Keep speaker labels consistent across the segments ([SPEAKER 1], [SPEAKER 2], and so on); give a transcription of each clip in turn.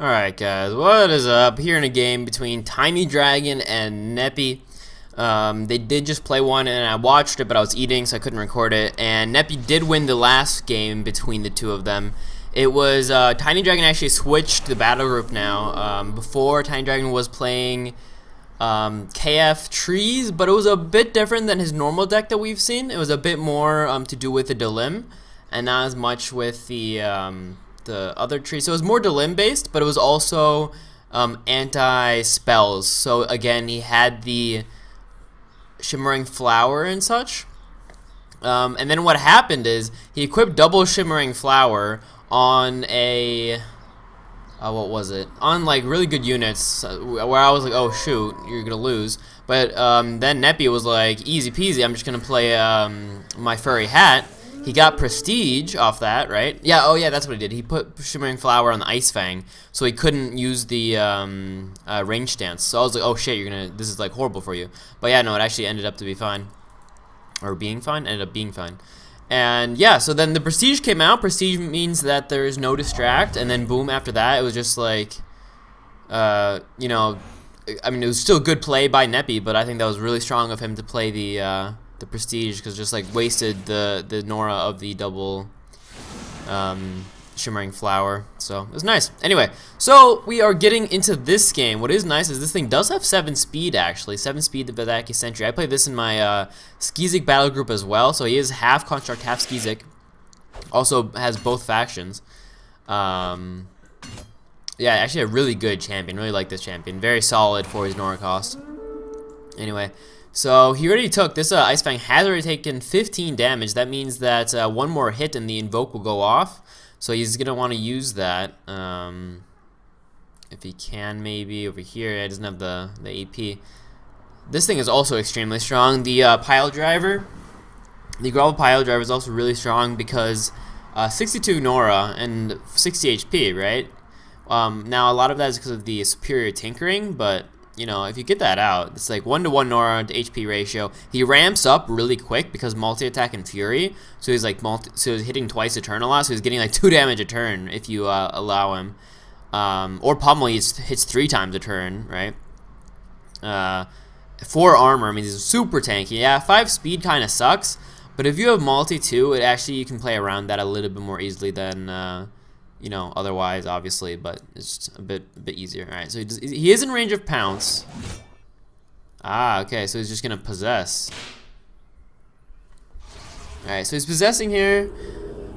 [SPEAKER 1] Alright guys, what is up? Here in a game between Tinydragon and Neppy. They did just play one and I watched it, but I was eating so I couldn't record it. And Neppy did win the last game between the two of them. It was, Tinydragon actually switched the battle group now. Before, Tinydragon was playing KF trees, but it was a bit different than his normal deck that we've seen. It was a bit more to do with the Delim, and not as much with the other tree. So it was more Delim based, but it was also anti-spells. So again, he had the Shimmering Flower and such. And then what happened is he equipped double Shimmering Flower on a what was it? On like really good units where I was like, oh shoot, you're gonna lose. But then Neppy was like, easy peasy, I'm just gonna play my furry hat. He got prestige off that, right? Yeah, oh yeah, that's what he did. He put Shimmering Flower on the Ice Fang, so he couldn't use the range stance. So I was like, oh shit, this is like horrible for you. But yeah, no, it actually ended up to be fine. Or being fine? Ended up being fine. And yeah, so then the prestige came out. Prestige means that there's no distract, and then boom, after that, it was just like, you know, I mean, it was still good play by Neppy, but I think that was really strong of him to play the prestige, because just like wasted the Nora of the double Shimmering Flower. So it was nice. Anyway, so we are getting into this game. What is nice is this thing does have 7 speed, actually. 7 speed, the Vedaki Sentry. I played this in my Skizik battle group as well, so he is half Construct, half Skizik. Also has both factions. Yeah, actually a really good champion. Really like this champion. Very solid for his Nora cost. Anyway, so he already took, this Ice Fang has already taken 15 damage. That means that one more hit and the Invoke will go off. So he's going to want to use that. If he can, maybe over here. He doesn't have the AP. This thing is also extremely strong. The Pile Driver, the Grovel Pile Driver is also really strong because 62 Nora and 60 HP, right? Now, a lot of that is because of the superior tinkering, but you know, if you get that out, it's like 1-to-1 Nora to HP ratio. He ramps up really quick because multi-attack and Fury, so he's like so he's hitting twice a turn a lot, so he's getting like 2 damage a turn if you allow him. Or Pummel hits 3 times a turn, right? 4 armor, I mean, he's super tanky. Yeah, 5 speed kind of sucks, but if you have multi too, it actually, you can play around that a little bit more easily than you know, otherwise, obviously, but it's just a bit easier. All right, so he is in range of Pounce. Ah, okay, so he's just gonna possess. All right, so he's possessing here.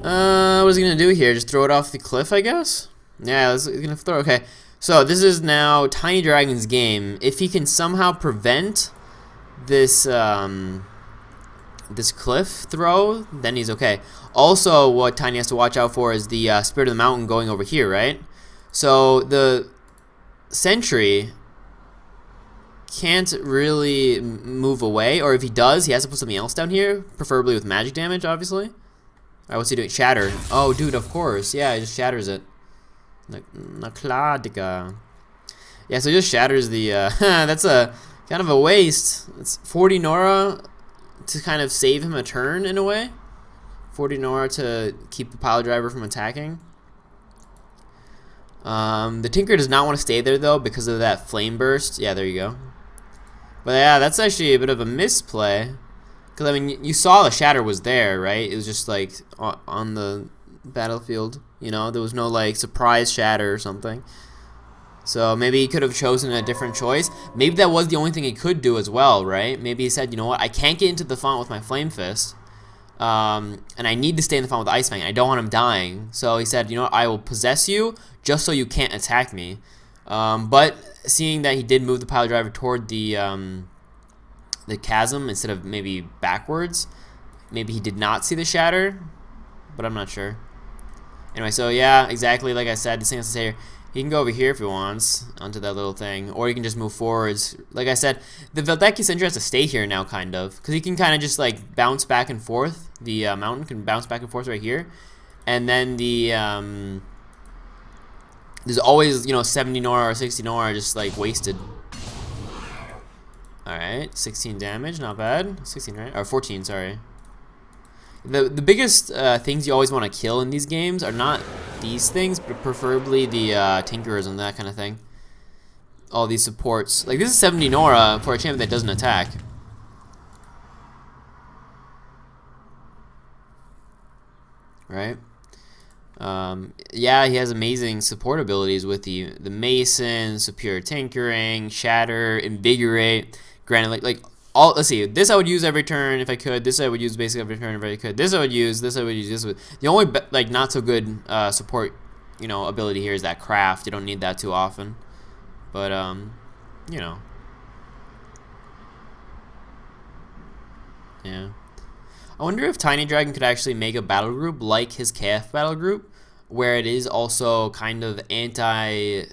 [SPEAKER 1] What is he gonna do here? Just throw it off the cliff, I guess. Yeah, he's gonna throw. Okay, so this is now Tinydragon's game. If he can somehow prevent this this cliff throw, then he's okay. Also, what Tiny has to watch out for is the Spirit of the Mountain going over here, right? So the Sentry can't really move away, or if he does, he has to put something else down here, preferably with magic damage, obviously. Alright, what's he doing? Shatter. Oh, dude, of course. Yeah, he just shatters it. Nakladika. Yeah, so he just shatters the, that's a kind of a waste. It's 40 Nora to kind of save him a turn, in a way. 40 Nora to keep the Pile Driver from attacking. The Tinker does not want to stay there, though, because of that Flame Burst. Yeah, there you go. But yeah, that's actually a bit of a misplay. Because, I mean, you saw the Shatter was there, right? It was just, like, on the battlefield. You know, there was no, like, surprise Shatter or something. So maybe he could have chosen a different choice. Maybe that was the only thing he could do as well, right? Maybe he said, you know what, I can't get into the font with my Flame Fist. And I need to stay in the font with Ice Fang. I don't want him dying. So he said, you know what, I will possess you just so you can't attack me. But seeing that he did move the Pile Driver toward the chasm instead of maybe backwards, maybe he did not see the Shatter, but I'm not sure. Anyway, so yeah, exactly like I said, this thing has to stay here. He can go over here if he wants, onto that little thing, or he can just move forwards. Like I said, the Vedaki Sentry has to stay here now, kind of, because he can kind of just like bounce back and forth. The mountain can bounce back and forth right here, and then the there's always, you know, 70 Nora or 60 Nora just like wasted. All right, 16 damage, not bad. 16, right? Or 14, sorry. The biggest things you always want to kill in these games are not these things, but preferably the Tinkerers and that kind of thing. All these supports. Like, this is 70 Nora for a champion that doesn't attack. Right? Yeah, he has amazing support abilities with the Mason, Superior Tinkering, Shatter, Invigorate, Granite. Like all. Let's see. This I would use every turn if I could. This I would use basically every turn if I could. This I would use. This I would use. This would. The only like not so good support, you know, ability here is that Craft. You don't need that too often, but you know. Yeah. I wonder if Tinydragon could actually make a battle group like his KF battle group, where it is also kind of anti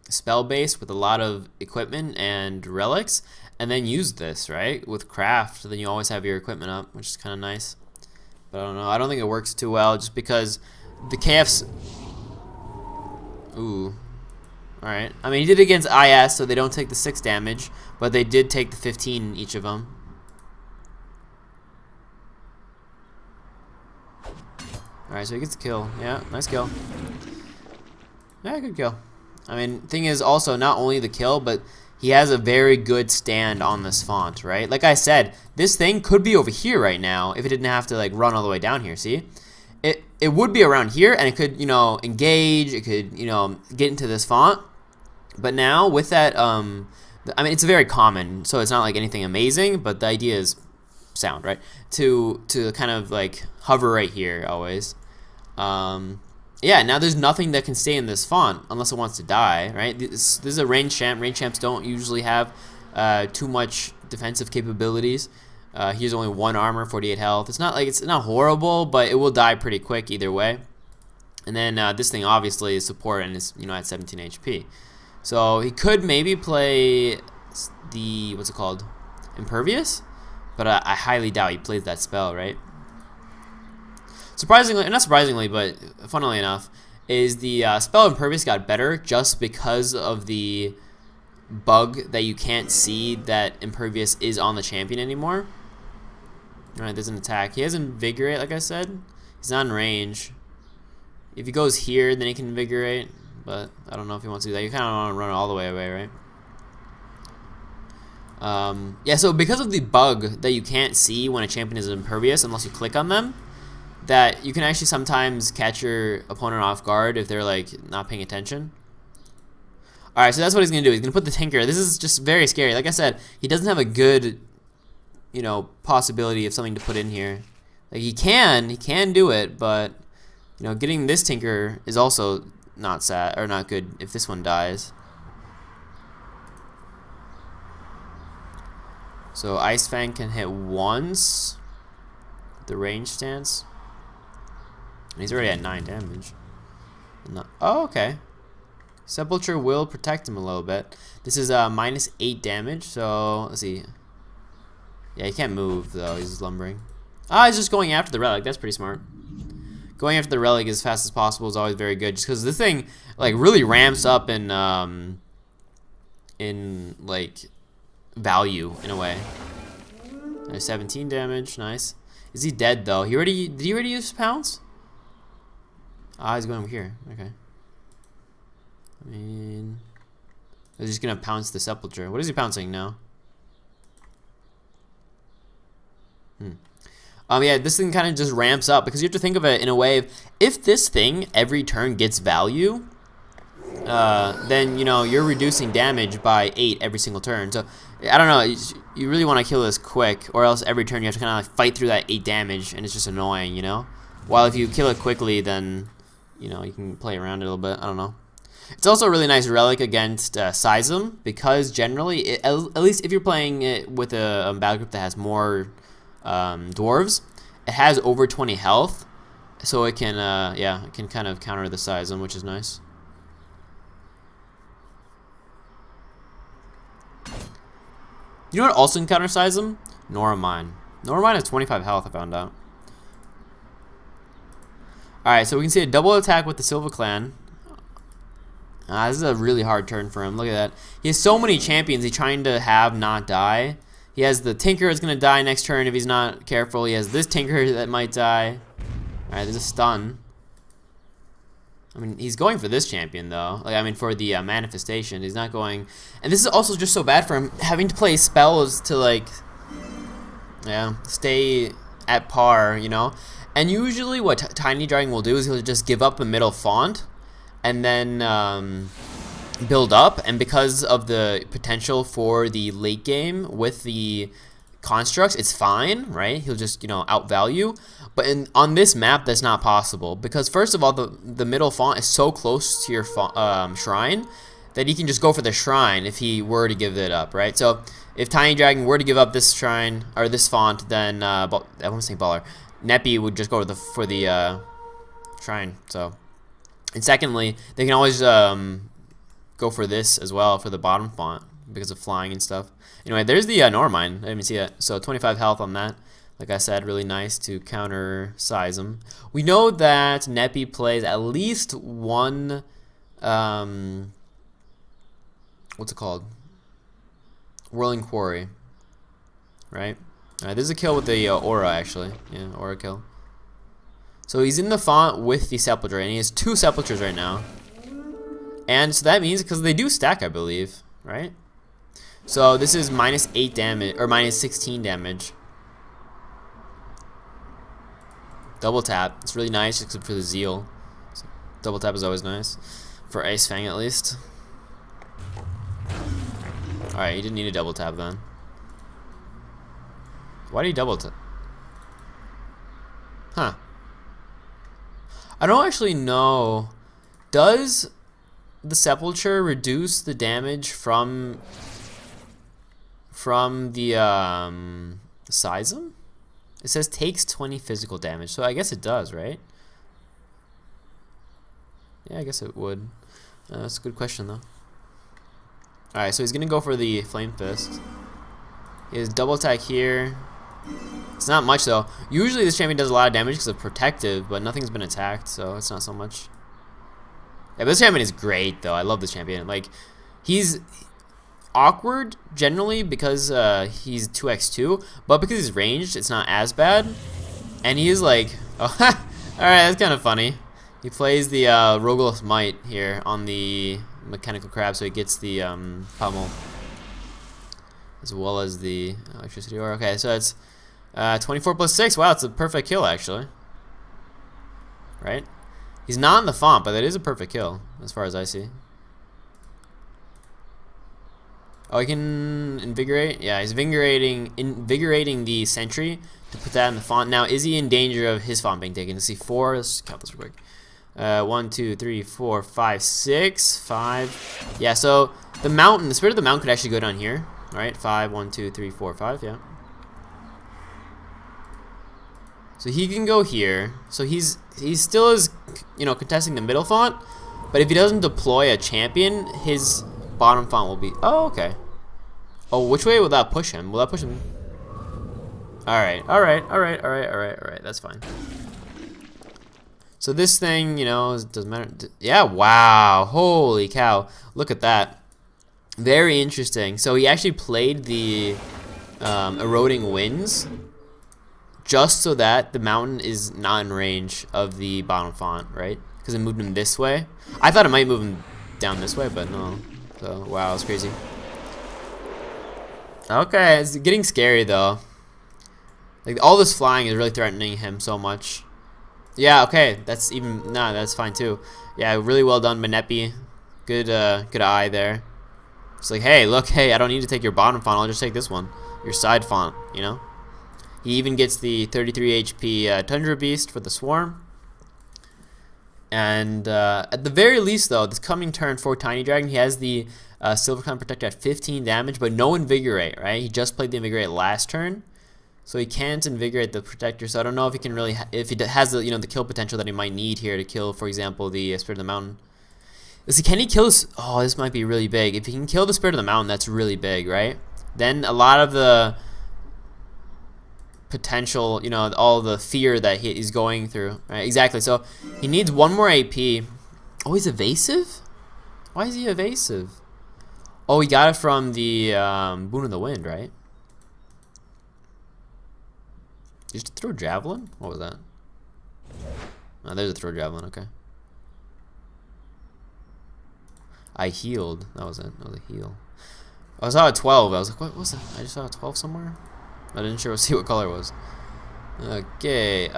[SPEAKER 1] spell based with a lot of equipment and relics, and then use this, right, with Craft. Then you always have your equipment up, which is kind of nice. But I don't know. I don't think it works too well, just because the KF's. Ooh. All right. I mean, he did it against IS, so they don't take the 6 damage, but they did take the 15 each of them. Alright, so he gets the kill. Yeah, nice kill. Yeah, good kill. I mean, thing is also not only the kill, but he has a very good stand on this font, right? Like I said, this thing could be over here right now if it didn't have to like run all the way down here, see? It would be around here, and it could, you know, engage, it could, you know, get into this font. But now with that, I mean, it's very common, so it's not like anything amazing, but the idea is sound, right? To kind of like hover right here always. Yeah, now there's nothing that can stay in this font unless it wants to die, right? This is a range champ. Range champs don't usually have too much defensive capabilities. He has only 1 armor, 48 health. It's not like it's not horrible, but it will die pretty quick either way. And then this thing obviously is support and is, you know, at 17 HP. So he could maybe play the, what's it called, Impervious, but I highly doubt he plays that spell, right? Surprisingly, not surprisingly, but funnily enough, is the spell Impervious got better just because of the bug that you can't see that Impervious is on the champion anymore. Alright, there's an attack. He has Invigorate, like I said. He's not in range. If he goes here, then he can Invigorate, but I don't know if he wants to do that. You kind of want to run all the way away, right? Yeah, so because of the bug that you can't see when a champion is impervious unless you click on them, that you can actually sometimes catch your opponent off guard if they're like not paying attention. Alright, so that's what he's going to do. He's going to put the Tinker. This is just very scary. Like I said, he doesn't have a good, you know, possibility of something to put in here. Like he can do it, but you know, getting this Tinker is also not sad or not good if this one dies. So Ice Fang can hit once. The range stance. And he's already at 9 damage. No, oh, okay. Sepulture will protect him a little bit. This is minus 8 damage, so let's see. Yeah, he can't move though, he's lumbering. Ah, he's just going after the relic, that's pretty smart. Going after the relic as fast as possible is always very good, just because this thing like really ramps up in like value in a way. There's 17 damage, nice. Is he dead though? Did he already use pounce? Ah, he's going over here. Okay. I mean, he's just gonna pounce the Sepulture. What is he pouncing now? Yeah, this thing kind of just ramps up because you have to think of it in a way. If this thing every turn gets value, then you know you're reducing damage by 8 every single turn. So I don't know. You really want to kill this quick, or else every turn you have to kind of like fight through that 8 damage, and it's just annoying, you know. While if you kill it quickly, then you know you can play around it a little bit. I don't know. It's also a really nice relic against Seism because generally, at least if you're playing it with a battle group that has more dwarves, it has over 20 health, so it can yeah, it can kind of counter the Seism, which is nice. You know what also can counter Seism? Noramine. Noramine has 25 health, I found out. Alright, so we can see a double attack with the Silva Clan. This is a really hard turn for him. Look at that. He has so many champions he's trying to have not die. He has the Tinker that's going to die next turn if he's not careful. He has this Tinker that might die. Alright, there's a stun. I mean, he's going for this champion, though. Like, I mean, for the manifestation. He's not going... And this is also just so bad for him, having to play spells to, like... Yeah, stay at par, you know? And usually what Tinydragon will do is he'll just give up a middle font and then build up. And because of the potential for the late game with the constructs, it's fine, right? He'll just, you know, outvalue. But on this map, that's not possible because first of all, the middle font is so close to your shrine that he can just go for the shrine if he were to give it up, right? So if Tinydragon were to give up this shrine or this font, then I want to say baller, Nepi would just go to for the shrine. So, and secondly, they can always go for this as well for the bottom font because of flying and stuff. Anyway, there's the Normine. I didn't even see that. So 25 health on that. Like I said, really nice to counter size him. We know that Nepi plays at least one, what's it called? Whirling Quarry, right? Alright, there's a kill with the aura, actually. Yeah, aura kill. So he's in the font with the Sepulture, and he has 2 Sepultures right now. And so that means, because they do stack, I believe, right? So this is minus 8 damage, or minus 16 damage. Double tap. It's really nice, except for the Zeal. So double tap is always nice. For Ice Fang, at least. Alright, he didn't need a double tap then. Why did he double tap? Huh. I don't actually know. Does the Sepulture reduce the damage from the Seism? It says takes 20 physical damage, so I guess it does, right? Yeah, I guess it would. That's a good question, though. Alright, so he's gonna go for the Flame Fist. He has double attack here. It's not much, though. Usually this champion does a lot of damage because of protective, but nothing's been attacked, so it's not so much. Yeah, but this champion is great, though. I love this champion. Like, he's awkward generally because he's 2x2, but because he's ranged, it's not as bad. And he is like, oh, alright, that's kind of funny. He plays the Rogalith Might here on the Mechanical Crab, so he gets the pummel as well as the electricity ore. Okay, so it's 24 plus 6. Wow, it's a perfect kill, actually. Right? He's not in the font, but that is a perfect kill, as far as I see. Oh, he can invigorate? Yeah, he's invigorating the sentry to put that in the font. Now, is he in danger of his font being taken? Let's see, 4. Let's count this real quick. 1, 2, 3, 4, 5, 6, 5. Yeah, so the mountain, the Spirit of the Mountain could actually go down here. All right, 5, 1, 2, 3, 4, 5. Yeah. So he can go here. So he still is, you know, contesting the middle font. But if he doesn't deploy a champion, his bottom font will be. Oh, okay. Oh, which way will that push him? Will that push him? All right, all right, all right, all right, all right, all right. That's fine. So this thing, you know, doesn't matter. Yeah, wow. Holy cow. Look at that. Very interesting. So he actually played the Eroding Winds just so that the mountain is not in range of the bottom font, right? Because it moved him this way. I thought it might move him down this way, but no. So, wow, it's crazy. Okay, it's getting scary, though. Like, all this flying is really threatening him so much. Yeah, okay, that's even, nah, that's fine too. Yeah, really well done, Nepi. Good, good eye there. It's like, hey, look, hey, I don't need to take your bottom font. I'll just take this one, your side font. You know. He even gets the 33 HP Tundra Beast for the Swarm. And at the very least, though, this coming turn for Tinydragon, he has the Silver Crown Protector at 15 damage, but no Invigorate. Right? He just played the Invigorate last turn. So he can't invigorate the Protector, so I don't know if he can really, if he has the, you know, the kill potential that he might need here to kill, for example, the Spirit of the Mountain. Let's see, can he kill this? Oh, this might be really big. If he can kill the Spirit of the Mountain, that's really big, right? Then a lot of the potential, you know, all the fear that he's going through, right? Exactly, so he needs 1 more AP. Oh, he's evasive? Why is he evasive? Oh, he got it from the Boon of the Wind, right? Did you throw Javelin? What was that? Oh, there's a throw Javelin, okay. I healed. That was it. That was a heal. I saw a 12. I was like, what was it? I just saw a 12 somewhere. I didn't sure see what color it was. Okay.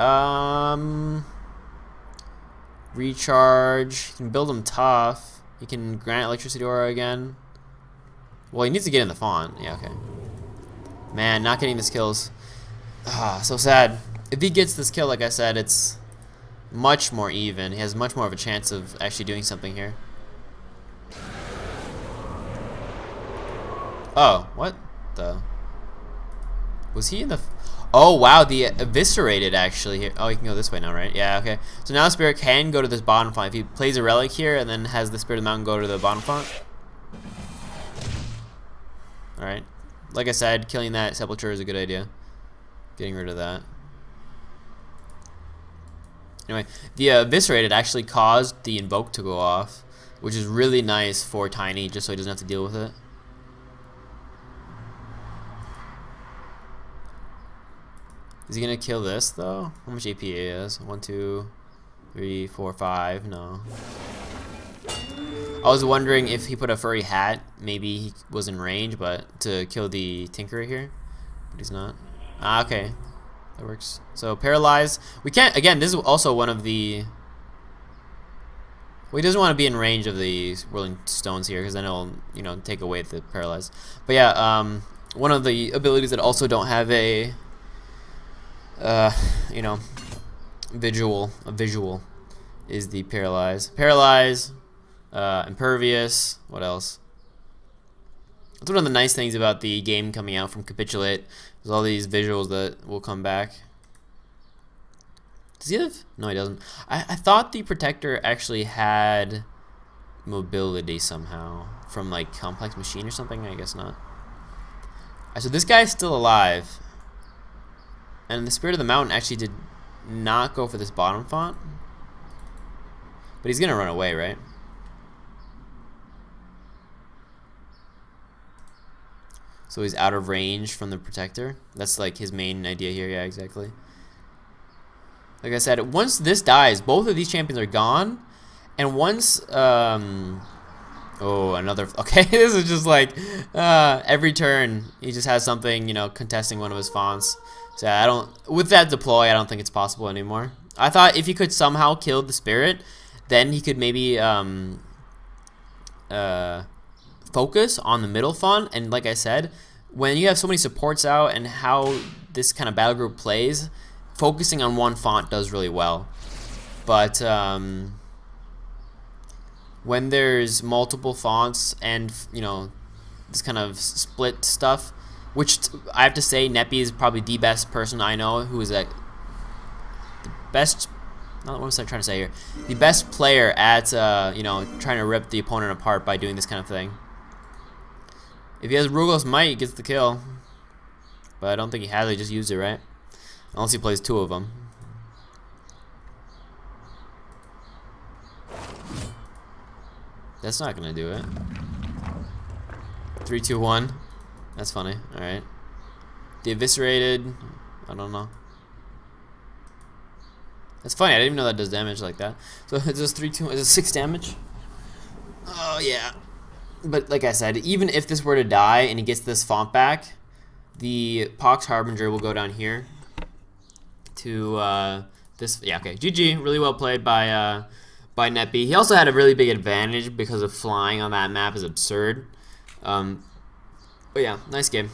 [SPEAKER 1] Recharge. You can build him tough. You can grant electricity aura again. Well, he needs to get in the font. Yeah, okay. Man, not getting this kills. Ah, so sad. If he gets this kill, like I said, it's much more even. He has much more of a chance of actually doing something here. Oh, what the? Was he in the... Oh, wow, the eviscerated actually here. Oh, he can go this way now, right? Yeah, okay. So now the spirit can go to this bottom font. If he plays a relic here and then has the spirit of the mountain go to the bottom font. Alright. Like I said, killing that sepulture is a good idea. Getting rid of that. Anyway, the eviscerated actually caused the invoke to go off, which is really nice for Tiny, just so he doesn't have to deal with it. Is he gonna kill this though? How much AP is? 1, 2, 3, 4, 5. No. I was wondering if he put a furry hat, maybe he was in range, but to kill the Tinkerer here, but he's not. Ah, okay, that works. So paralyze. We can't. Again, this is also one of the. Well, he doesn't want to be in range of the whirling stones here, because then it'll, you know, take away the paralyze. But yeah, one of the abilities that also don't have a. You know, visual is the paralyze. Paralyze, impervious. What else? That's one of the nice things about the game coming out from Capitulate. There's all these visuals that will come back. Does he have? No, he doesn't. I thought the Protector actually had mobility somehow from like Complex Machine or something. I guess not. So this guy's still alive. And the Spirit of the Mountain actually did not go for this bottom font. But he's gonna run away, right? So he's out of range from the Protector. That's like his main idea here. Yeah, exactly. Like I said, once this dies, both of these champions are gone. And once oh, another. Okay, this is just like every turn he just has something, you know, contesting one of his fonts. So I don't. With that deploy, I don't think it's possible anymore. I thought if he could somehow kill the spirit, then he could maybe focus on the middle font. And like I said, when you have so many supports out and how this kind of battle group plays, focusing on one font does really well. But when there's multiple fonts and, you know, this kind of split stuff, which I have to say, Neppy is probably the best person I know who is the best. Not what was I trying to say here? The best player at you know, trying to rip the opponent apart by doing this kind of thing. If he has Rugo's Might, he gets the kill, but I don't think he has. He just used it, right? Unless he plays two of them. That's not gonna do it. 3, 2, 1. That's funny. All right. The eviscerated. I don't know. That's funny. I didn't even know that does damage like that. So it's just 3, 2. Is it 6 damage? Oh yeah. But like I said, even if this were to die and he gets this font back, the Pox Harbinger will go down here to this. Yeah. Okay. GG. Really well played by Neppy. He also had a really big advantage because of flying on that map is absurd. But yeah, nice game.